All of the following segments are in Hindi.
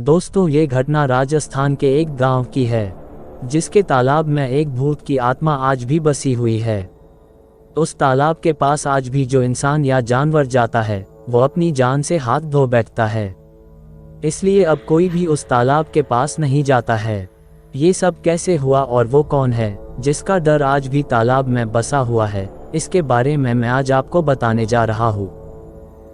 दोस्तों, ये घटना राजस्थान के एक गांव की है, जिसके तालाब में एक भूत की आत्मा आज भी बसी हुई है। उस तालाब के पास आज भी जो इंसान या जानवर जाता है, वो अपनी जान से हाथ धो बैठता है। इसलिए अब कोई भी उस तालाब के पास नहीं जाता है। ये सब कैसे हुआ और वो कौन है जिसका डर आज भी तालाब में बसा हुआ है, इसके बारे में मैं आज आपको बताने जा रहा हूँ।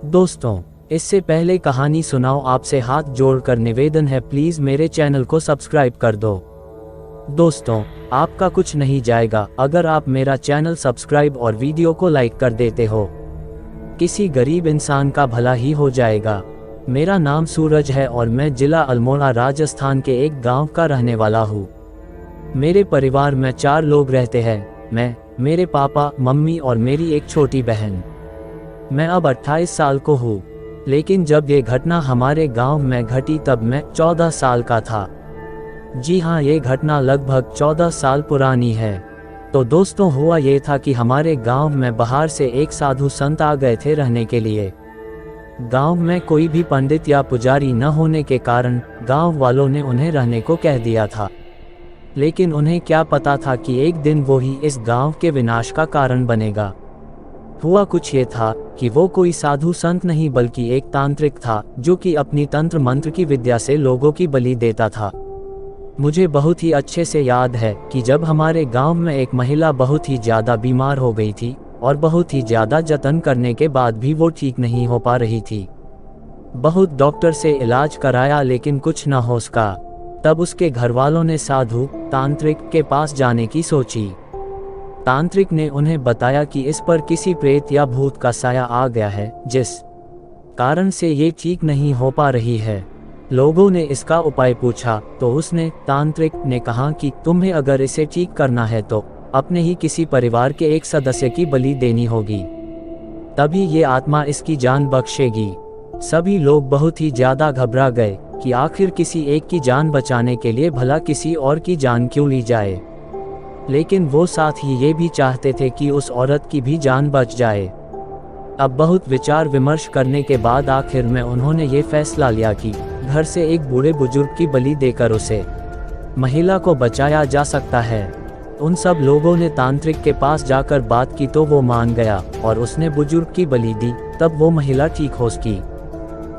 दोस्तों, इससे पहले कहानी सुनाओ, आपसे हाथ जोड़कर निवेदन है, प्लीज मेरे चैनल को सब्सक्राइब कर दो। दोस्तों, आपका कुछ नहीं जाएगा अगर आप मेरा चैनल सब्सक्राइब और वीडियो को लाइक कर देते हो। किसी गरीब इंसान का भला ही हो जाएगा। मेरा नाम सूरज है और मैं जिला अल्मोड़ा राजस्थान के एक गांव का रहने वाला हूँ। मेरे परिवार में 4 लोग रहते हैं, मैं, मेरे पापा, मम्मी और मेरी एक छोटी बहन। मैं अब 28 साल को हूँ, लेकिन जब ये घटना हमारे गांव में घटी तब मैं 14 साल का था। जी हाँ, ये घटना लगभग 14 साल पुरानी है। तो दोस्तों, हुआ ये था कि हमारे गांव में बाहर से एक साधु संत आ गए थे रहने के लिए। गांव में कोई भी पंडित या पुजारी न होने के कारण गांव वालों ने उन्हें रहने को कह दिया था। लेकिन उन्हें क्या पता था कि एक दिन वो ही इस गांव के विनाश का कारण बनेगा। हुआ कुछ ये था कि वो कोई साधु संत नहीं बल्कि एक तांत्रिक था, जो कि अपनी तंत्र मंत्र की विद्या से लोगों की बलि देता था। मुझे बहुत ही अच्छे से याद है कि जब हमारे गांव में एक महिला बहुत ही ज़्यादा बीमार हो गई थी और बहुत ही ज़्यादा जतन करने के बाद भी वो ठीक नहीं हो पा रही थी। बहुत डॉक्टर से इलाज कराया लेकिन कुछ न हो सका। तब उसके घर वालों ने साधु तांत्रिक के पास जाने की सोची। तांत्रिक ने उन्हें बताया कि इस पर किसी प्रेत या भूत का साया आ गया है, जिस कारण से ये ठीक नहीं हो पा रही है। लोगों ने इसका उपाय पूछा तो उसने तांत्रिक ने कहा कि तुम्हें अगर इसे ठीक करना है तो अपने ही किसी परिवार के एक सदस्य की बलि देनी होगी, तभी ये आत्मा इसकी जान बख्शेगी। सभी लोग बहुत ही ज्यादा घबरा गए कि आखिर किसी एक की जान बचाने के लिए भला किसी और की जान क्यों ली जाए। लेकिन वो साथ ही ये भी चाहते थे कि उस औरत की भी जान बच जाए। अब बहुत विचार विमर्श करने के बाद आखिर में उन्होंने ये फैसला लिया कि घर से एक बूढ़े बुजुर्ग की बलि देकर उसे महिला को बचाया जा सकता है। उन सब लोगों ने तांत्रिक के पास जाकर बात की तो वो मान गया और उसने बुजुर्ग की बलि दी। तब वो महिला ठीक हो सकी।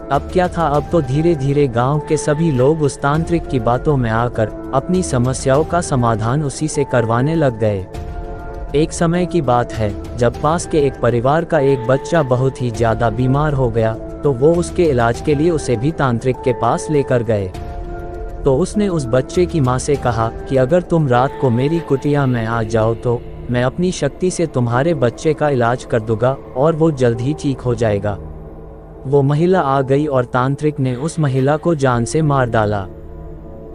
अब क्या था, अब तो धीरे धीरे गांव के सभी लोग उस तांत्रिक की बातों में आकर अपनी समस्याओं का समाधान उसी से करवाने लग गए। एक समय की बात है जब पास के एक परिवार का एक बच्चा बहुत ही ज्यादा बीमार हो गया, तो वो उसके इलाज के लिए उसे भी तांत्रिक के पास लेकर गए। तो उसने उस बच्चे की माँ से कहा कि अगर तुम रात को मेरी कुटिया में आ जाओ तो मैं अपनी शक्ति से तुम्हारे बच्चे का इलाज कर दूंगा और वो जल्द ही ठीक हो जाएगा। वो महिला आ गई और तांत्रिक ने उस महिला को जान से मार डाला।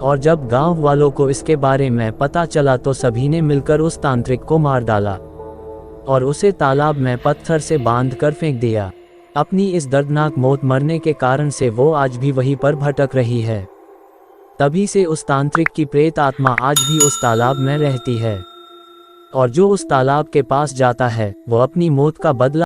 और जब गांव वालों को इसके बारे में पता चला तो सभी ने मिलकर उस तांत्रिक को मार डाला और उसे तालाब में पत्थर से बांधकर फेंक दिया। अपनी इस दर्दनाक मौत मरने के कारण से वो आज भी वहीं पर भटक रही है। तभी से उस तांत्रिक की प्रेत आत्मा आज भी उस तालाब में रहती है और जो उस तालाब के पास जाता है वो अपनी मौत का बदला